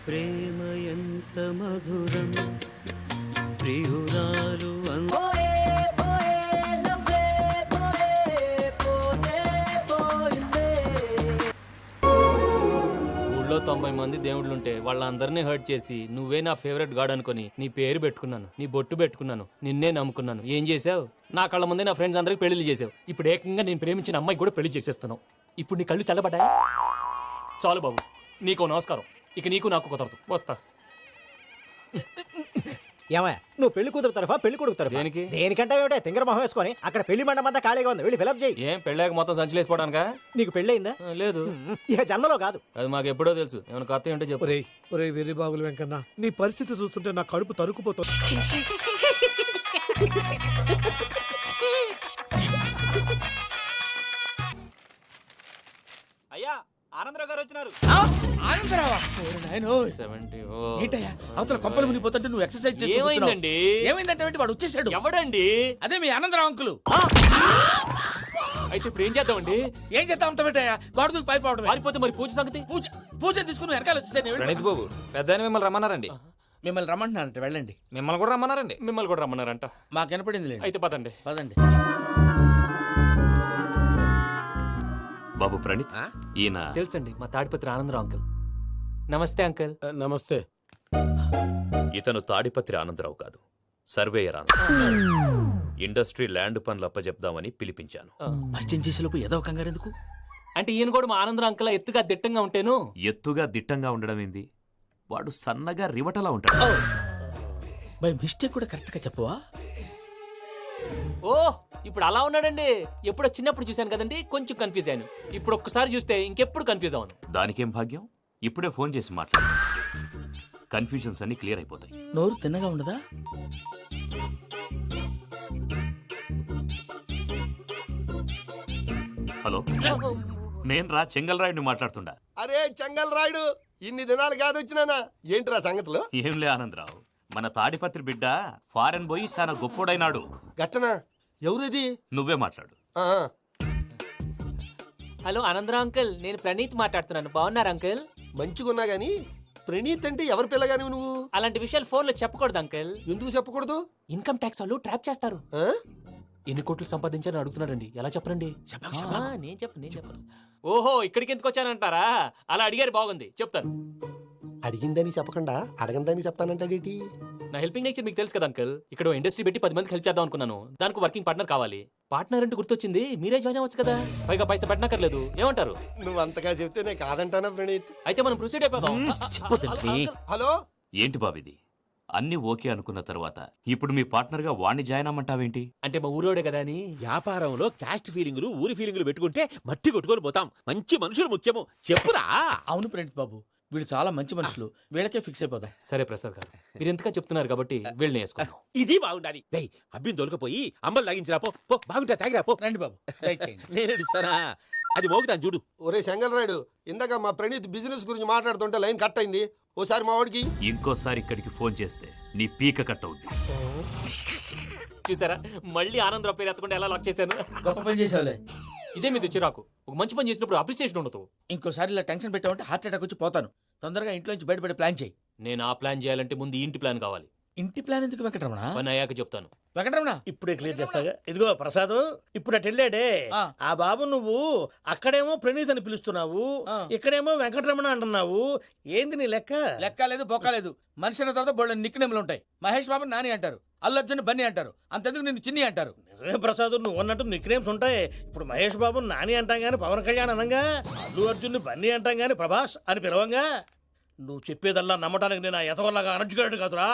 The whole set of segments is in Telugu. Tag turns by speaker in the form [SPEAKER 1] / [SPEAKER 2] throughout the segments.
[SPEAKER 1] ప్రేమ ఎంత మధురం ప్రియురాలు
[SPEAKER 2] ఊళ్ళో 90 మంది దేవుళ్ళుంటే వాళ్ళందరినీ హర్ట్ చేసి నువ్వే నా ఫేవరెట్ గాడ్ అనుకుని నీ పేరు పెట్టుకున్నాను, నీ బొట్టు పెట్టుకున్నాను, నిన్నే నమ్ముకున్నాను. ఏం చేసావు? నా కళ్ళ ముందే నా ఫ్రెండ్స్ అందరికి పెళ్లి చేసావు. ఇప్పుడు ఏకంగా నేను ప్రేమించిన అమ్మాయి కూడా పెళ్లి చేసేస్తున్నావు. ఇప్పుడు నీ కళ్ళు చల్లబడ్డాయి. చాలు బాబు, నీకు నమస్కారం. ఇక నీకు నాకు కుదరదు, వస్తా.
[SPEAKER 3] ఏమయ్య, నువ్వు పెళ్లి కూతురు తరఫా పెళ్లి కొడుకు తరఫా?
[SPEAKER 2] దేనికి?
[SPEAKER 3] దేనికంటే ఏమిటే తింగర మొహం వేసుకొని అక్కడ పెళ్లి మండపం అంతా ఖాళీగా ఉంది, వెళ్ళి ఫిలప్ చేయి.
[SPEAKER 2] ఏం పెళ్ళాక మొత్తం సంచలేసిపోవడానికా?
[SPEAKER 3] నీకు పెళ్లి అయిందా?
[SPEAKER 2] లేదు.
[SPEAKER 3] ఇక జన్మలో కాదు.
[SPEAKER 2] అది మాకు ఎప్పుడో తెలుసు. ఏమైనా కొత్త ఏంటో చెప్పు.
[SPEAKER 4] ఒరే వెర్రి బాబులు వెంకన్న, నీ పరిస్థితి చూస్తుంటే నా కడుపు తరుక్కుపోతుంది.
[SPEAKER 3] అయ్యా, ఆనందరావు గారు వచ్చినారు.
[SPEAKER 4] ఆనందరావా? ఏంటయ్యా అవతల కొంపలు మునిగిపోతుంటే నువ్వు ఎక్సర్సైజ్ చేస్తూ
[SPEAKER 2] ఏమైందండి?
[SPEAKER 4] ఏమైందంటే వాడు వచ్చేసాడు.
[SPEAKER 2] ఎవడండి?
[SPEAKER 4] అదే మీ ఆనందరావు అంకులు.
[SPEAKER 2] అయితే ఇప్పుడు ఏం చేద్దామండి?
[SPEAKER 4] ఏం చేస్తా ఉంటావేటయ్యా? గొడవకు పైపోవడం.
[SPEAKER 2] పారిపోతే మరి పూజ సంగతి?
[SPEAKER 4] పూజ తీసుకుని వెనకాల వచ్చేసాను.
[SPEAKER 5] ప్రణీత్ బాబు, పెద్ద మిమ్మల్ని రమ్మన్నారండి.
[SPEAKER 4] మిమ్మల్ని రమ్మంటున్నారంట, వెళ్ళండి.
[SPEAKER 5] మిమ్మల్ని కూడా రమ్మన్నారండి.
[SPEAKER 2] మిమ్మల్ని కూడా రమ్మన్నారంట.
[SPEAKER 4] మాకు వినపడింది.
[SPEAKER 2] అయితే పదండి.
[SPEAKER 4] పదండి.
[SPEAKER 6] బాబు ప్రణీత్, ఈయన
[SPEAKER 2] తెలుసండి, మా తాడిపత్రి ఆనందరావు అంకుల్. నమస్తే అంకుల్.
[SPEAKER 4] నమస్తే.
[SPEAKER 6] ఇతను తాడిపత్రి ఆనందరావు కాదు, సర్వేయర్ ఆనందరావు. ఇండస్ట్రీ ల్యాండ్ పనులు అప్పచెప్దామని పిలిపించాను.
[SPEAKER 4] పరిచయం చేసేలోపు ఏదో కంగారు ఎందుకు?
[SPEAKER 2] అంటే ఈయన కూడా మా ఆనందరావు అంకుల్ ఎత్తుగా దిట్టంగా ఉంటేను.
[SPEAKER 6] ఎత్తుగా దిట్టంగా ఉండడం ఏంది? వాడు సన్నగా రివటలా ఉంటాడు.
[SPEAKER 4] బై మిస్టేక్ కూడా కరెక్ట్ గా చెప్పవా?
[SPEAKER 2] ఓ, ఇప్పుడు అలా ఉన్నాడండి. ఎప్పుడో చిన్నప్పుడు చూశాను కదండి, కొంచెం కన్ఫ్యూజ్ అయ్యాను. ఇప్పుడు ఒక్కసారి చూస్తే ఇంకెప్పుడు కన్ఫ్యూజ్ అవును.
[SPEAKER 6] దానికేం భాగ్యం, ఇప్పుడే ఫోన్ చేసి మాట్లాడు. కన్ఫ్యూజన్స్ అన్ని క్లియర్ అయిపోతాయి.
[SPEAKER 4] నోరు తిన్నగా ఉండదా?
[SPEAKER 6] హలో, నేను రా చెంగల్రాయుడిని మాట్లాడుతుండా.
[SPEAKER 7] అరే చెంగల్ రాయుడు, ఇన్ని దినాలు కాదు వచ్చినానా? ఏంట్రా సంగతులు?
[SPEAKER 6] ఏంలే ఆనందరావు, మన తాడిపత్రి బిడ్డ ఫారెన్ పోయి చాలా గొప్పోడైనాడు.
[SPEAKER 7] గట్టనా? ఎవరిది?
[SPEAKER 6] నువ్వే మాట్లాడు.
[SPEAKER 2] హలో ఆనందరావు అంకుల్, నేను ప్రణీత్ మాట్లాడుతున్నాను. బాగున్నారు అంకుల్?
[SPEAKER 7] మంచిగున్నా గాని ప్రణీత్ అంటే ఎవరి పిల్లగాని నువ్వు?
[SPEAKER 2] అలాంటి విషయాలు ఫోన్ లో చెప్పకూడదు అంకుల్.
[SPEAKER 7] ఎందుకు చెప్పకూడదు?
[SPEAKER 2] ఇన్కమ్ ట్యాక్స్ వాళ్ళు ట్రాప్ చేస్తారు. ఎన్ని కోట్లు సంపాదించాలని అడుగుతున్నారండి. ఎలా చెప్పరండి? నేను చెప్పను. ఓహో, ఇక్కడికి ఎందుకు వచ్చానంటారా? అలా అడిగారు, బాగుంది, చెప్తాను.
[SPEAKER 7] అడిగిందని చెప్పకుండా అడగందని చెప్తానంటాడేటి?
[SPEAKER 2] నా హెల్పింగ్ నేచర్ మీకు తెలుసు కదా అంకుల్. ఇక్కడ ఇండస్ట్రీ పెట్టి 10 మందికి హెల్ప్ చేద్దాం అనుకున్నాను. దానికి వర్కింగ్ పార్ట్నర్ కావాలి. పార్ట్నర్ అంటే గుర్తొచ్చింది, మీరే జాయిన్ అవ్వచ్చు కదా. పైగా పైసా పెట్టనక్కర్లేదు. ఏమంటారు?
[SPEAKER 7] నువ్వు అంతగా చెప్తే నేను కాదంటానా ప్రణీత్?
[SPEAKER 2] అయితే మనం ప్రొసీడ్ అయిపోదాం.
[SPEAKER 7] హలో,
[SPEAKER 6] ఏంటి బాబిది? అన్ని ఓకే అనుకున్న తర్వాత ఇప్పుడు మీ పార్ట్నర్ గా వాణ్ణి జాయిన్ అమ్మంటావేంటి?
[SPEAKER 2] అంటే మా ఊరోడే కదా అని.
[SPEAKER 8] వ్యాపారంలో క్యాస్ట్ ఫీలింగులు, ఊరి ఫీలింగులు పెట్టుకుంటే మట్టి కొట్టుకొని పోతాం. మంచి మనుషులు ముఖ్యము. చెప్పురా.
[SPEAKER 4] అవును ప్రణీత్ బాబు, వీళ్ళు చాలా మంచి మనుషులు. వీళ్ళకే ఫిక్స్ అయిపోదాం.
[SPEAKER 2] సరే ప్రసాద్ గారు, మీరు ఎంతగా చెప్తున్నారు కాబట్టి వీళ్ళని వేసుకుందాం.
[SPEAKER 8] ఇది బాగుండాలి. డై అబ్బిని దొలకపోయి అమ్మలు లాగించిరా పో. బాగుంటా తాగిరా పో.
[SPEAKER 4] రండి బాబు, దయచేయండి.
[SPEAKER 8] నేను ఇస్తానా? అది మోగుతాను చూడు.
[SPEAKER 7] ఒరే చెంగల్ రాయుడు, ఇందాక మా ప్రణీత్ బిజినెస్ గురించి మాట్లాడుతుంటే లైన్ కట్ అయింది. ఓసారి మా వాడికి
[SPEAKER 6] ఇంకోసారి ఇక్కడికి ఫోన్ చేస్తే నీ పీక కట్ అవుద్ది.
[SPEAKER 2] చూసారా, మళ్ళీ ఆనందరావు పేరు ఎత్తకుండా ఎలా లాక్ చేశాను.
[SPEAKER 4] గొప్ప పని చేసావులే.
[SPEAKER 2] ఇదే మీద చిరాకు. ఒక మంచి పని చేసినప్పుడు అప్రిసియేషన్ ఉండదు.
[SPEAKER 4] ఇంకోసారి ఇలా టెన్షన్ పెట్టామంటే హార్ట్ అటాక్ వచ్చి పోతాను. తొందరగా ఇంట్లో నుంచి బయటపడే ప్లాన్ చేయి.
[SPEAKER 2] నేను ఆ ప్లాన్ చేయాలంటే ముందు ఇంటి ప్లాన్ కావాలి.
[SPEAKER 4] ఇంటి ప్లాన్ ఎందుకు వెంకటరమణ?
[SPEAKER 2] పని అయ్యాక చెప్తాను.
[SPEAKER 4] వెంకటరమణ
[SPEAKER 9] ఇప్పుడే క్లియర్ చేస్తాగా. ఇదిగో ప్రసాద్, ఇప్పుడు అటు వెళ్ళాడే ఆ బాబు, నువ్వు అక్కడేమో ప్రణీత్ అని పిలుస్తున్నావు, ఇక్కడేమో వెంకటరమణ అంటున్నావు. ఏంది నీ లెక్క?
[SPEAKER 4] లెక్క లేదు, బొక్క లేదు. మనిషి అన్న తర్వాత బోళ్ళ నిక్నెములు ఉంటాయి. మహేష్ బాబు నాని అంటారు, అల్లు అర్జున్ బన్నీ అంటారు, అంతెందుకు నిన్ను చిన్ని అంటారు.
[SPEAKER 9] నిజమే ప్రసాద్, నువ్వు అన్నట్టు నిక్నేమ్స్ ఉంటాయి. ఇప్పుడు మహేష్ బాబు నాని అంటాం గాని పవన్ కళ్యాణ్ అనంగా, అల్లు అర్జున్ బన్నీ అంటాం గాని ప్రభాస్ అని పిలవంగా. నువ్వు చెప్పేదల్లా నమ్మటానికి నేను ఆ ఎతవల్లాగా అనర్జుగాడు కాదురా.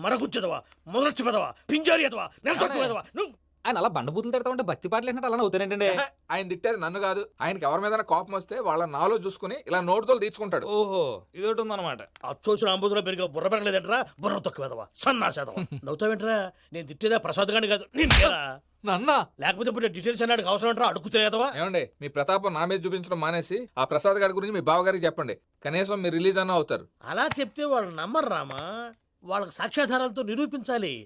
[SPEAKER 9] మరగుచ్చదవా, మొదలచ్చి పెదవా, పింజారి ఎదవా, నెలసొక్కు పెదవా. నువ్వు
[SPEAKER 5] ఆయన అలా బండబూతులు తిడతా ఉంటే భక్తి పాటలు ఏంటంటే అలా అవుతానంటే.
[SPEAKER 10] ఆయన తిట్టేది నన్ను కాదు. ఆయనకి ఎవరి మీద కోపం వస్తే వాళ్ళ నాలో చూసుకుని ఇలా నోటుతో తీర్చుకుంటాడు.
[SPEAKER 5] ఓహో, ఇదొకటి ఉందన్నమాట.
[SPEAKER 9] అచ్చోసిన అంబుధులో పెరిగే బుర్ర పెరగలేదంటరా. బుర్ర తొక్కువేదవా, సన్నాసేదవా. నవ్వుతావేంట్రా? నేను తిట్టేదా ప్రసాద్ గాని కాదు, నిన్నేరా.
[SPEAKER 10] నన్నా?
[SPEAKER 9] లేకపోతే ఇప్పుడు డీటెయిల్స్ అన్నాడు అవసరం అంటారా? అడుగుతాయేదవా.
[SPEAKER 10] ఏమండి, మీ ప్రతాపం నా మీద చూపించడం మానేసి ఆ ప్రసాద్ గారి గురించి మీ బావగారికి చెప్పండి. కనీసం మీరు రిలీజ్ అన్న అవుతారు.
[SPEAKER 9] అలా చెప్తే వాళ్ళు నమ్మరు రామా. వాళ్ళకి సాక్ష్యాధారాలతో నిరూపించాలి.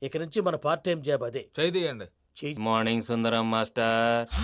[SPEAKER 9] ఇక నుంచి మన పార్ట్ టైం జాబ్ అదే.
[SPEAKER 10] చేయండి.
[SPEAKER 2] మార్నింగ్ సుందరం మాస్టర్.